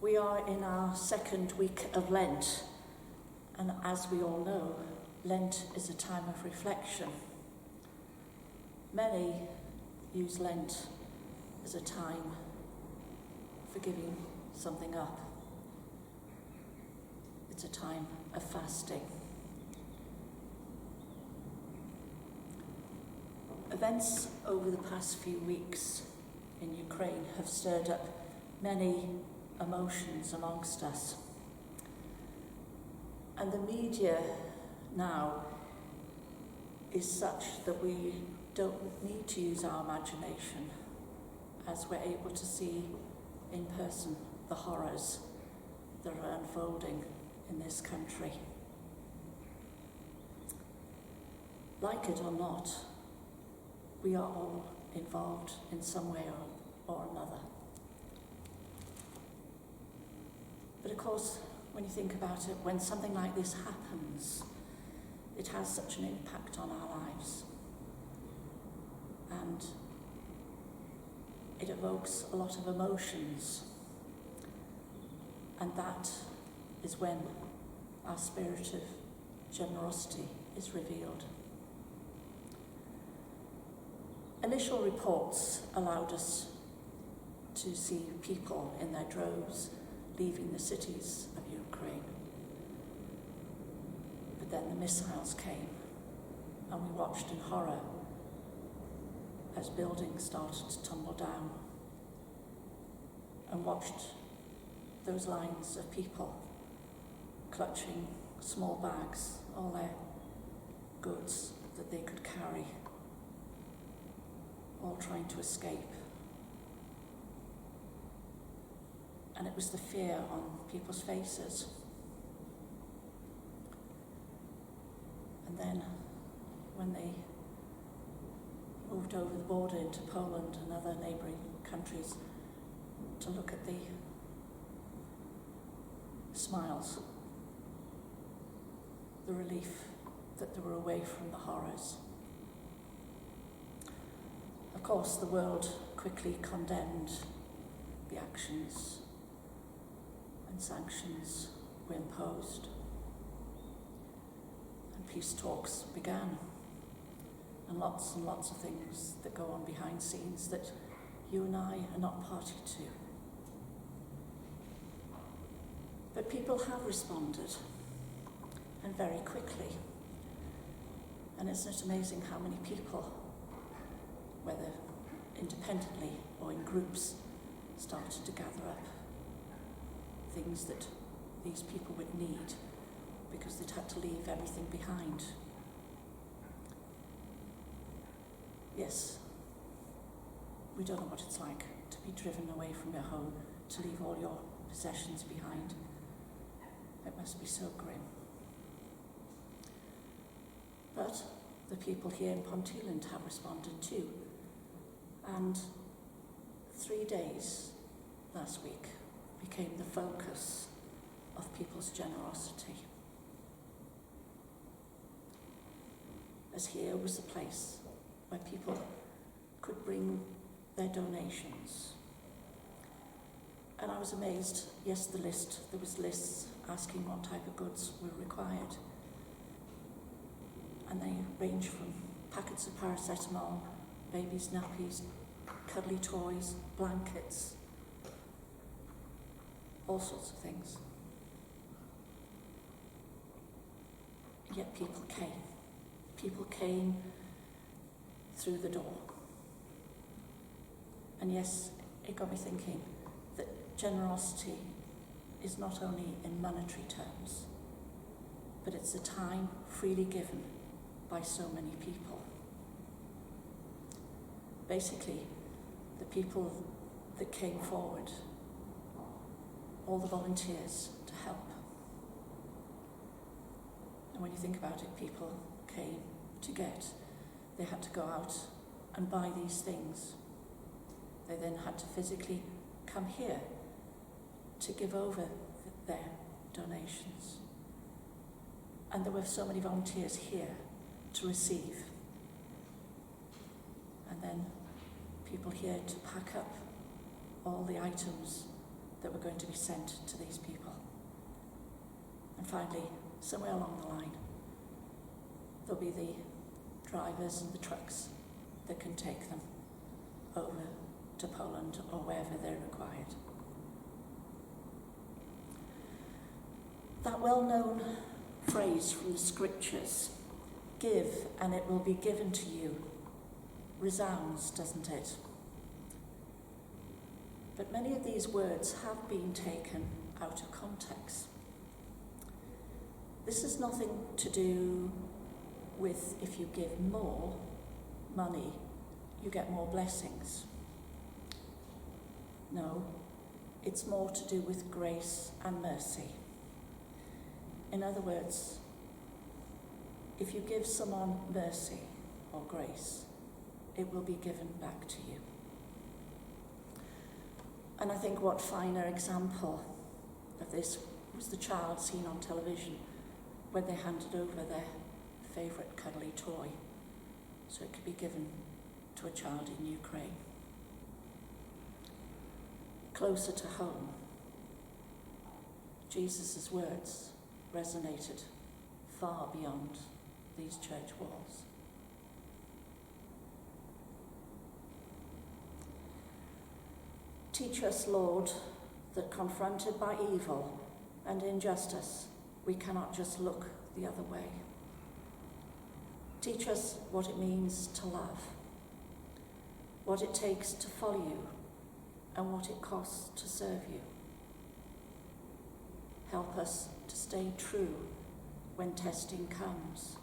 We are in our second week of Lent, and as we all know, Lent is a time of reflection. Many use Lent as a time for giving something up. It's a time of fasting. Events over the past few weeks in Ukraine have stirred up many emotions amongst us. And the media now is such that we don't need to use our imagination, as we're able to see in person the horrors that are unfolding in this country. Like it or not, we are all involved in some way or another. But of course, when you think about it, when something like this happens, it has such an impact on our lives. And it evokes a lot of emotions. And that is when our spirit of generosity is revealed. Initial reports allowed us to see people in their droves leaving the cities of Ukraine. But then the missiles came, and we watched in horror as buildings started to tumble down, and watched those lines of people clutching small bags, all their goods that they could carry, all trying to escape. And it was the fear on people's faces. And then when they moved over the border into Poland and other neighbouring countries to look at the smiles, the relief that they were away from the horrors. Of course, the world quickly condemned the actions, and sanctions were imposed, and peace talks began, and lots of things that go on behind scenes that you and I are not party to. But people have responded, and very quickly. And isn't it amazing how many people, whether independently or in groups, started to gather up things that these people would need because they'd had to leave everything behind. Yes, we don't know what it's like to be driven away from your home, to leave all your possessions behind. It must be so grim. But the people here in Ponteland have responded too. And 3 days last week became the focus of people's generosity. As here was the place where people could bring their donations. And I was amazed, yes, there was lists asking what type of goods were required. And they range from packets of paracetamol, babies' nappies, cuddly toys, blankets, all sorts of things. And yet people came. People came through the door. And yes, it got me thinking that generosity is not only in monetary terms, but it's a time freely given by so many people. Basically, the people that came forward, all the volunteers to help. And when you think about it, people came to get. They had to go out and buy these things. They then had to physically come here to give over their donations. And there were so many volunteers here to receive. And then people here to pack up all the items that were going to be sent to these people. And finally, somewhere along the line, there'll be the drivers and the trucks that can take them over to Poland or wherever they're required. That well-known phrase from the scriptures, "Give and it will be given to you," resounds, doesn't it? But many of these words have been taken out of context. This has nothing to do with if you give more money, you get more blessings. No, it's more to do with grace and mercy. In other words, if you give someone mercy or grace, it will be given back to you. And I think what finer example of this was the child seen on television when they handed over their favourite cuddly toy so it could be given to a child in Ukraine. Closer to home, Jesus' words resonated far beyond these church walls. Teach us, Lord, that confronted by evil and injustice, we cannot just look the other way. Teach us what it means to love, what it takes to follow you, and what it costs to serve you. Help us to stay true when testing comes,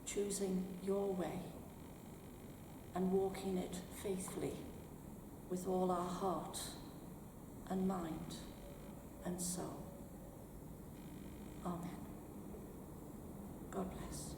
choosing your way and walking it faithfully with all our heart and mind and soul. Amen. God bless.